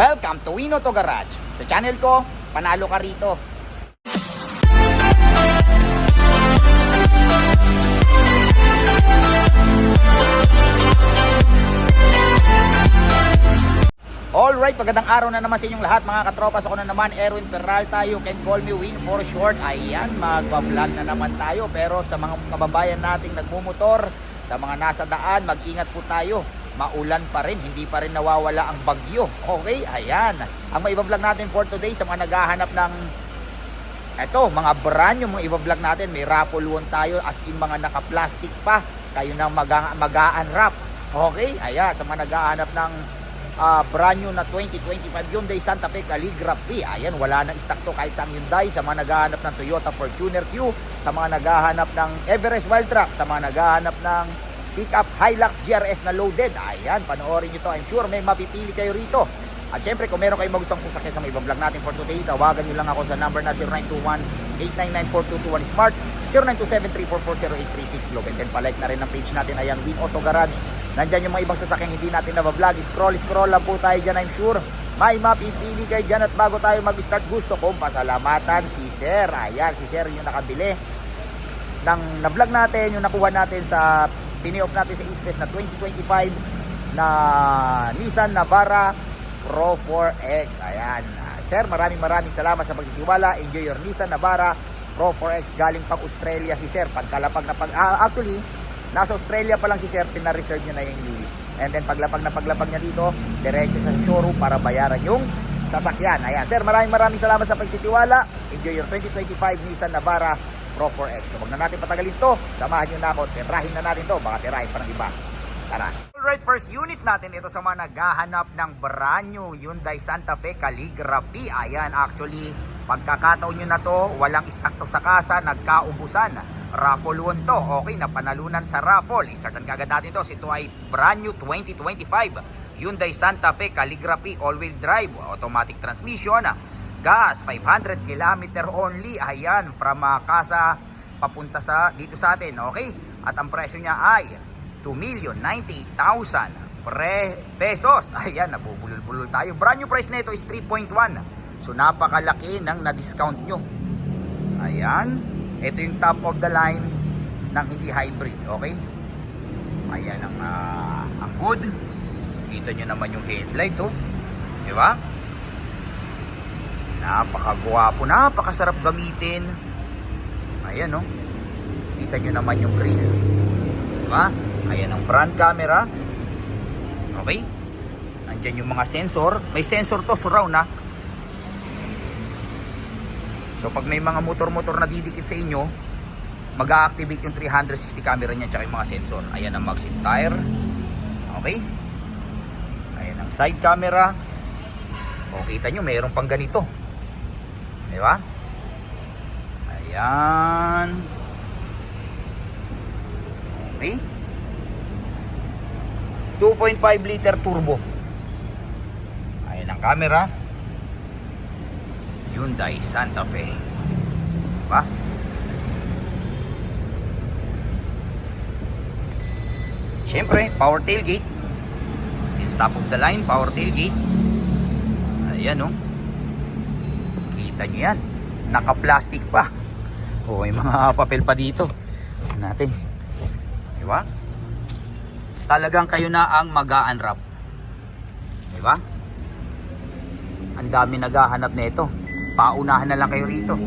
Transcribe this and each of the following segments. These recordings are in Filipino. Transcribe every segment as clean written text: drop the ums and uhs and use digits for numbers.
Welcome to Win Auto Garage. Sa channel ko, panalo ka rito. Alright, magandang araw na naman sa inyong lahat mga katropas. Ako na naman, Erwin Peralta. You can call me Win for short. Ayan, magbablog na naman tayo. Pero sa mga kababayan nating nagmumotor, sa mga nasa daan, mag-ingat po tayo. Maulan pa rin, hindi pa rin nawawala ang bagyo. Okay, ayan. Ang maibablog natin for today sa mga naghahanap ng mga brand yung mga ibablog natin. May raffle won tayo, as in mga naka-plastic pa. Kayo nang mag-unwrap. Okay, ayan. Sa mga naghahanap ng brand new na 2025 Hyundai Santa Fe Calligraphy. Ayan, wala nang stock to kahit sa Hyundai. Sa mga naghahanap ng Toyota Fortuner Q, sa mga naghahanap ng Everest Wildtrak, sa mga naghahanap ng Pickup Hilux GRS na loaded. Ayan, panoorin nyo to. I'm sure may mapipili kayo rito. At syempre, kung meron kayong magustong sasakyan sa mga vlog natin for today, tawagan nyo lang ako sa number na 0921-899-4221 Smart, 0927-344-0836 Globe. And then palike na rin ang page natin, ayan, Win Auto Garage. Nandyan yung mga ibang sasakyan hindi natin na-vlog. Scroll lang po tayo dyan. I'm sure may mapipili kayo dyan. At bago tayo mag-start, gusto kong pasalamatan si Sir. Ayan, si Sir yung nakabili ng na-vlog natin, yung nakuha natin sa pini-off natin sa East West na 2025 na Nissan Navara Pro 4X. Ayan. Sir, maraming salamat sa pagtitiwala. Enjoy your Nissan Navara Pro 4X. Galing pang Australia si Sir. Pagkalapag na actually, nasa Australia pa lang si Sir, pina-reserve niya na yung unit. And then paglapag niya dito, diretso sa showroom para bayaran yung sasakyan. Ayan. Sir, maraming salamat sa pagtitiwala. Enjoy your 2025 Nissan Navara Pro 4X. So, wag na natin patagalin to. Samahan nyo na ako. Tirahin na natin to. Baka tirahin pa ng iba. Tara. Alright, first unit natin ito sa mga naghahanap ng brand new Hyundai Santa Fe Calligraphy. Ayan, actually, pagkakataon nyo na to, walang stock to sa kasa, nagkaubusan. Raffle won to. Okay, napanalunan sa raffle. I-startan kagad natin to. Ito ay brand new 2025 Hyundai Santa Fe Calligraphy all-wheel drive, automatic transmission, gas, 500 km only. Ayan, from kasa papunta sa dito sa atin. Okay, at ang presyo niya ay 2,098,000 pesos. Ayan, nabubulol-bulol tayo. Brand new price nito is 3.1. So napakalaki ng na-discount nyo. Ayan, ito yung top of the line ng hindi hybrid. Okay, ayan ang hood. Kita nyo naman yung headlight, oh. Diba? Napakagwapo, napakasarap gamitin. Ayan, oh. Kita nyo naman yung grill. Diba? Ayan ang front camera. Okay? Andyan yung mga sensor. May sensor to surround, ha. So pag may mga motor-motor na didikit sa inyo, mag-a-activate yung 360 camera niya tsaka yung mga sensor. Ayan ang mag-seat tire. Okay? Ayan ang side camera. O, kita nyo, mayroon pang ganito. Diba? Ayan. Okay. 2.5 liter turbo. Ayan ang camera. Hyundai Santa Fe. Diba? Siyempre, power tailgate. Since top of the line, power tailgate. Ayan, oh. Kita nyo yan. Naka-plastic pa. O, may mga papel pa dito. Natin. Diba? Talagang kayo na ang mag-a-unwrap. Diba? Ang dami naghahanap na ito. Paunahan na lang kayo rito.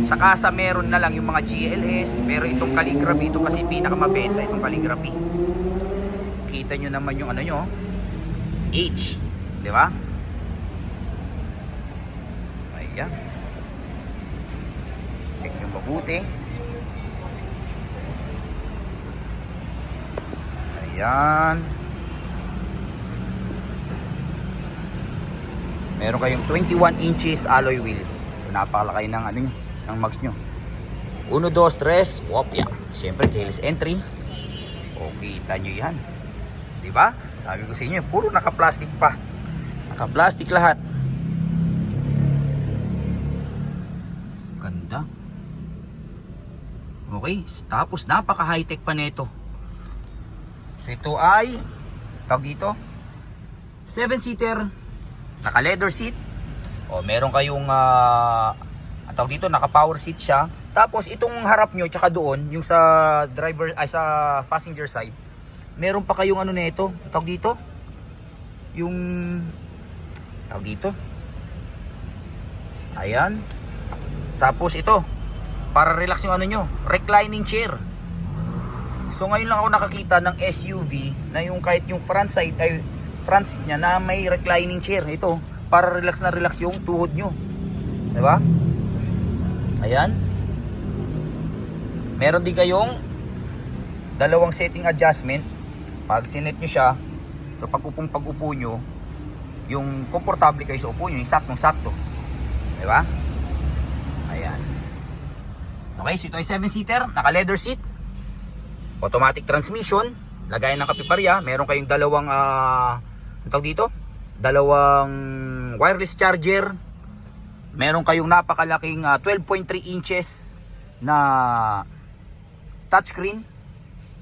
Sa kasa meron na lang yung mga GLS. Pero itong Calligraphy, ito kasi pinakamabenta itong Calligraphy. Kita nyo naman yung ano nyo, H. Diba? Ayan. Check nyo mabuti. Ayan. Meron kayong 21 inches alloy wheel. So napakalaki ng ano nyo, ng mags nyo. 1, 2, 3, wop ya. Siyempre keyless entry. O, kita nyo yan. Diba? Sabi ko sa inyo, puro naka-plastic pa. Naka-plastic lahat. Ganda. Okay, tapos napaka-high-tech pa nito. So ito ay tawag dito 7-seater, naka leather seat. O meron kayong ang tawag dito, naka power seat siya. Tapos itong harap nyo tsaka doon, yung sa driver ay sa passenger side, meron pa kayong ano nito, tawag dito. Yung tawag dito. Ayan. Tapos ito, para relax yung ano nyo, reclining chair. So ngayon lang ako nakakita ng SUV na yung kahit yung front side ay front seat niya na may reclining chair. Ito, para relax na relax yung tuhod nyo. Diba? Ayan. Meron din kayong dalawang setting adjustment. Pag sinet nyo siya, so pag-upo nyo, yung komportable kayo sa upo nyo, yung saktong-sakto. Diba? Ayan. Okay, so ito ay 7-seater, naka leather seat, automatic transmission, lagayan ng kapiparya, meron kayong dalawang ang tawag dito, dalawang wireless charger, meron kayong napakalaking 12.3 inches na touchscreen,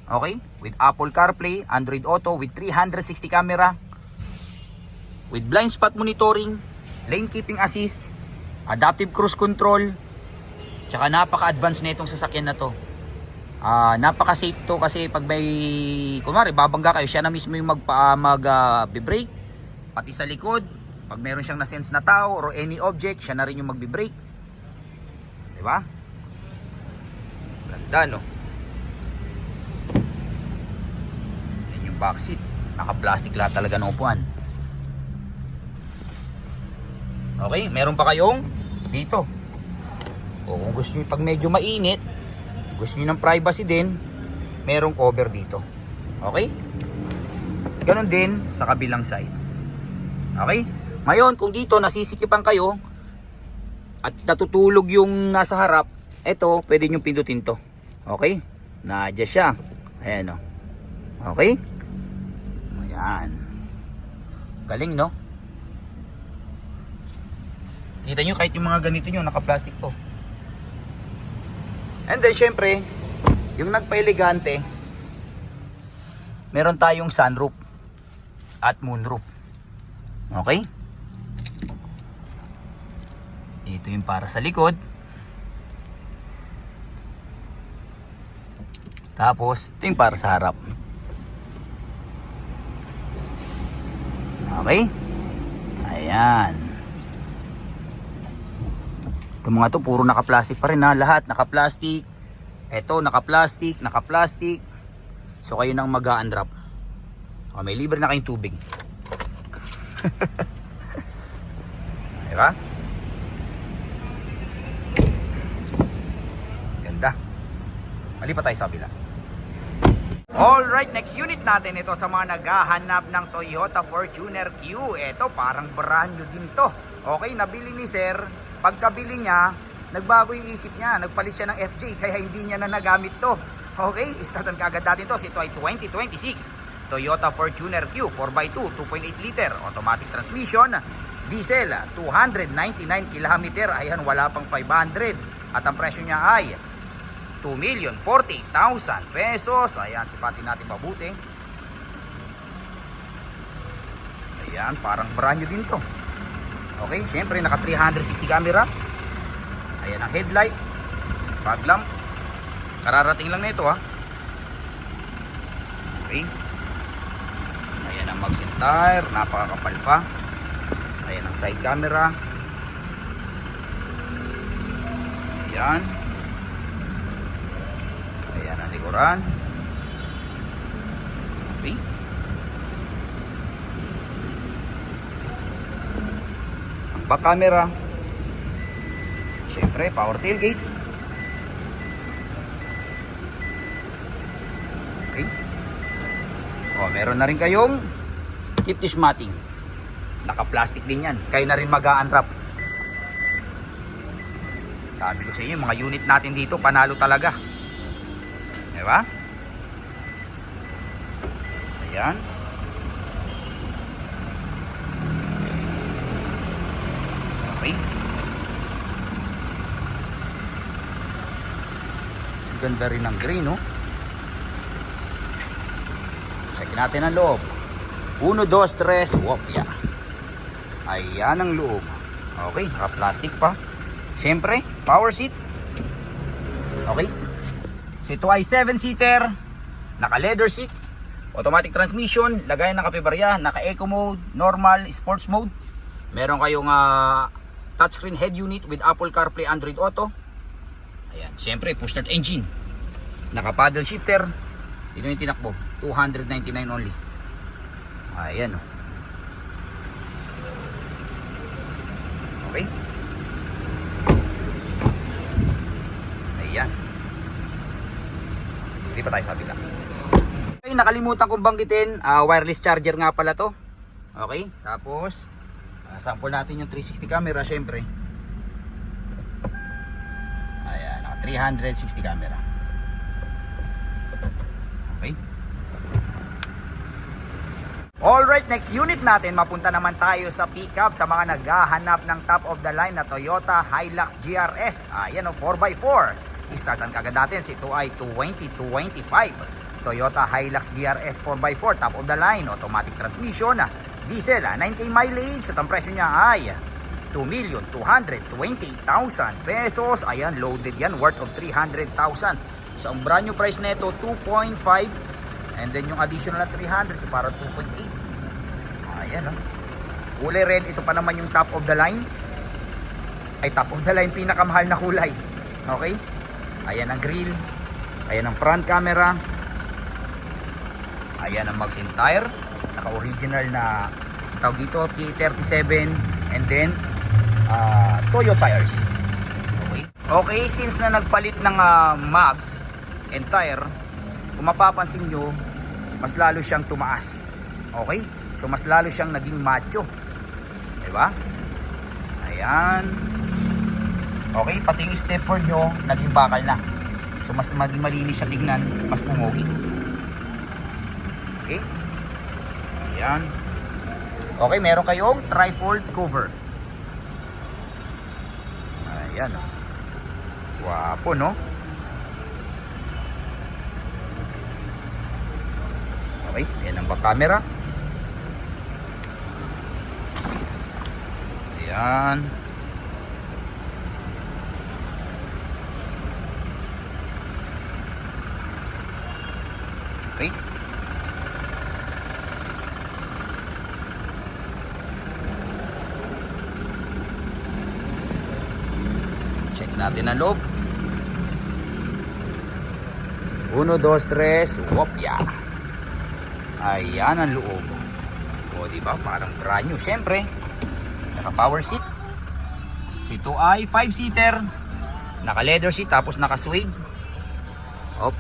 okay, with Apple CarPlay, Android Auto, with 360 camera, with blind spot monitoring, lane keeping assist, adaptive cruise control, tsaka napaka-advanced na itong sasakyan na to. Napaka-safe to kasi pag may, kunwari, babangga kayo, siya na mismo yung mag-brake, pati sa likod, pag meron siyang na-sense na tao or any object, siya na rin yung mag-brake. Diba? Ganda, no? Yan yung backseat. Naka-plastic lahat talaga ng upuan. Okay, meron pa kayong dito. O kung gusto nyo, pag medyo mainit, gusto nyo ng privacy din, merong cover dito. Okay? Ganon din sa kabilang side. Okay? Ngayon, kung dito nasisikipan kayo at natutulog yung nasa harap, eto, pwede nyo pindutin to. Okay? Na-adjust siya. Ayan, o. Okay? Ayan. Galing, no? Kita nyo, kahit yung mga ganito nyo, naka-plastic po. And then, syempre, yung nagpa-elegante, meron tayong sunroof at moonroof. Okay? Ito yung para sa likod. Tapos, ito yung para sa harap. Okay? Ayan. Itong mga to, puro naka-plastic pa rin ha. Lahat naka-plastic. Ito, naka-plastic, naka-plastic. So, kayo nang mag-a-unwrap. O, may libre na kayong tubig. Diba? Ganda. Mali pa tayo sa kabila. Alright, next unit natin ito sa mga naghahanap ng Toyota Fortuner Q. Ito, parang brand new din to. Okay, nabili ni sir. Pagkabili niya, nagbago yung isip niya. Nagpalit siya ng FJ, kaya hindi niya na nagamit to. Okay, startan kagad natin to. Ito ay 2026 Toyota Fortuner Q 4x2, 2.8 liter, automatic transmission, diesel, 299 km. Ayan, wala pang 500. At ang presyo niya ay 2,040,000 pesos. Ayan, sipatin natin mabuti. Ayan, parang brand new din to. Okay, syempre naka 360 camera. Ayan ang headlight, fog lamp. Kararating lang nito ha. Okay. Ayan ang mag tire, napakakapal pa. Ayan ang side camera. Ayan. Ayan ang likuran. Okay. Ang back camera. Siyempre, power tailgate. Okay. O, meron na rin kayong keep dish matting. Naka-plastic din yan. Kayo na rin mag-a-unwrap. Sabi ko sa inyo, mga unit natin dito, panalo talaga. Diba? Ayan. Okay. Ganda rin ng gray, no? Check natin ang loob. 1, 2, 3, whoop, yeah. Ayan ang loob. Okay, naka-plastic pa. Siyempre, power seat. Okay. So ito ay 7-seater, naka-leather seat, automatic transmission, lagayan ng kapebarya, naka-eco mode, normal, sports mode. Meron kayong touchscreen head unit with Apple CarPlay, Android Auto. Ayan, siyempre, push start engine. Naka-paddle shifter. Ito yung tinakbo, 299 only. Ayan o. Okay. Ayan. Hindi pa tayo sa kabila. Okay, nakalimutan kong banggitin, wireless charger nga pala to. Okay, tapos sample natin yung 360 camera syempre. Ayan, naka 360 camera. Okay. Alright, next unit natin, mapunta naman tayo sa pickup sa mga naghahanap ng top of the line na Toyota Hilux GRS. Ayan o, 4x4. I-startan kagad natin, ito ay 2025 Toyota Hilux GRS 4x4, top of the line, automatic transmission, diesel, 9K mileage, at ang presyo niya ay 2,220,000 pesos. Ayan, loaded yan, worth of 300,000. So ang brand new price nito 2.5, and then yung additional na 300, so para 2.8. Ayan o. Kulay red, ito pa naman yung top of the line. Ay, top of the line, pinakamahal na kulay. Okay? Ayan ang grill. Ayan ang front camera. Ayan ang mags and tire. Naka-original na tawag dito, T37. And then, Toyo tires. Okay? Okay, since na nagpalit ng mags and tire, kung mapapansin nyo, mas lalo siyang tumaas. Okay? So mas lalo siyang naging macho. Diba? Ayan. Okay, pati yung stepper nyo naging bakal na. So mas maging malinis siya tignan, mas pumogi. Okay? Ayan. Okay, meron kayong trifold cover. Ayan. Wapo, no? Okay, yan ang back camera. Ayan. Okay. Check natin ang loob. 1, 2, 3, whoop, yeah. Ayan ang loob. O, diba? Parang brand new. Siyempre, naka-power seat. So, ito ay 5-seater. Naka-leather seat, tapos naka-suede. Op.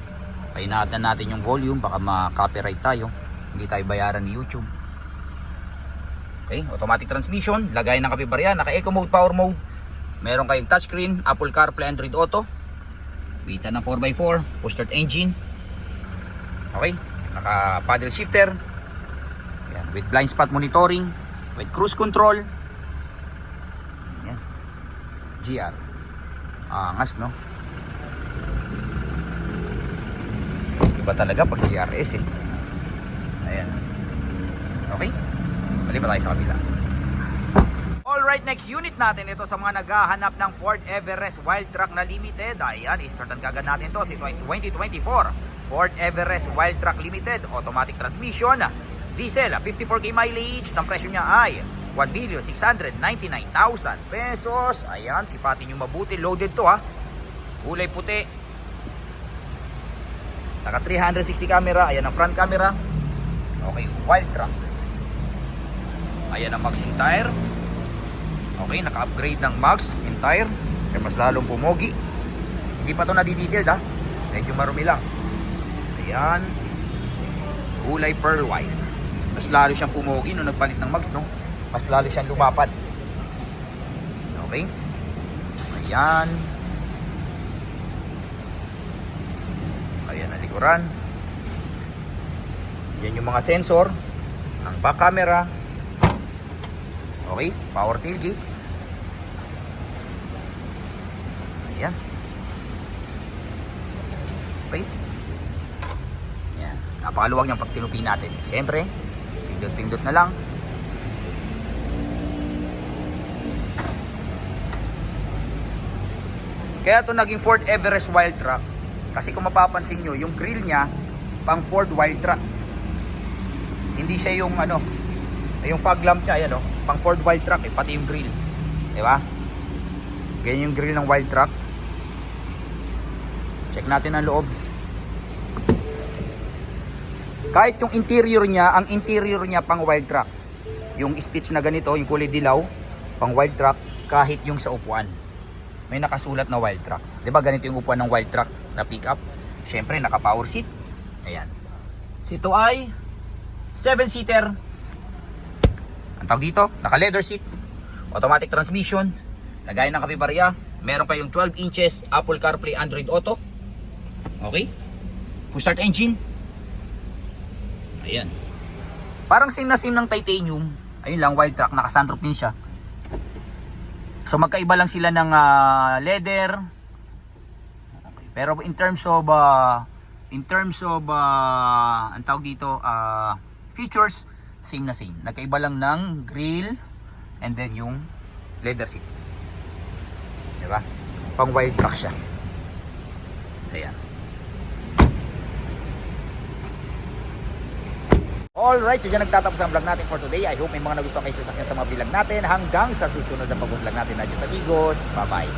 Painatan natin yung volume. Baka ma-copyright tayo. Hindi tayo bayaran ni YouTube. Okay, automatic transmission. Lagay ng kapibarya. Naka-eco mode, power mode. Meron kayong touchscreen, Apple CarPlay, Android Auto. Wita ng 4x4. Push start engine. Okay. Naka paddle shifter. Yan, with blind spot monitoring, with cruise control. Yan. GR. Angas, no? Iba talaga pag GRS eh. Ayan. Okay? Balik pa tayo sa kabila. Alright, next unit natin ito sa mga naghahanap ng Ford Everest Wildtrak na limited. Ayan, i-startan kagad natin to. Ito ay 2024 Ford Everest Wildtrak Limited, automatic transmission, diesel, 54K mileage. Ang presyo niya ay 1,699,000 pesos. Ayan, sipatin nyo mabuti. Loaded to ha. Kulay puti. Naka 360 camera. Ayan ang front camera. Okay, Wildtrak. Ayan ang mags and tire. Okay, naka-upgrade ng mags and tire. Kaya mas lalong pumogi. Hindi pa ito nadidetailed ha. Medyo marumi lang. Ayan. Kulay pearl white. Mas lalo siyang pumogi nung nagpalit ng mags, no? Mas lalo siyang lumapad. Okay. Ayan. Ayan ang likuran. Yan yung mga sensor. Ang back camera. Okay. Power tailgate. Ayan. Okay. Napakaluwag niyang pagtinupi natin. Siyempre, Pindot-pindot na lang. Kaya ito naging Ford Everest Wild Track. Kasi kung mapapansin nyo, yung grill niya, pang Ford Wild Track. Hindi siya yung ano, yung fog lamp niya, ayan o. Pang Ford Wild Track eh, pati yung grill. Diba? Ganyan yung grill ng Wild Track. Check natin ang loob. Kahit yung interior niya, ang interior niya pang Wild Track. Yung stitch na ganito, yung kulay dilaw, pang Wild Track, kahit yung sa upuan. May nakasulat na Wild Track. 'Di ba ganito yung upuan ng Wild Track na pickup? Syempre naka power seat. Ayan. So ito ay 7-seater. Ang tawag dito, naka leather seat, automatic transmission, lagay ng kapibarya, meron kayong 12 inches Apple CarPlay, Android Auto. Okay? Push start engine. Ayan. Parang same na same ng titanium. Ayun lang, Wild Track, naka sunroof din siya. So magkaiba lang sila ng leather. Okay. Pero in terms of ang tawag dito, features, same na same. Nagkaiba lang ng grill and then yung leather seat. Diba? Pang Wild Track siya. Ayan. Alright, so dyan nagtatapos ang vlog natin for today. I hope may mga nagustuhan kayo sasakyan sa mga vlog natin. Hanggang sa susunod na pag-vlog natin na Diyos amigos. Bye-bye.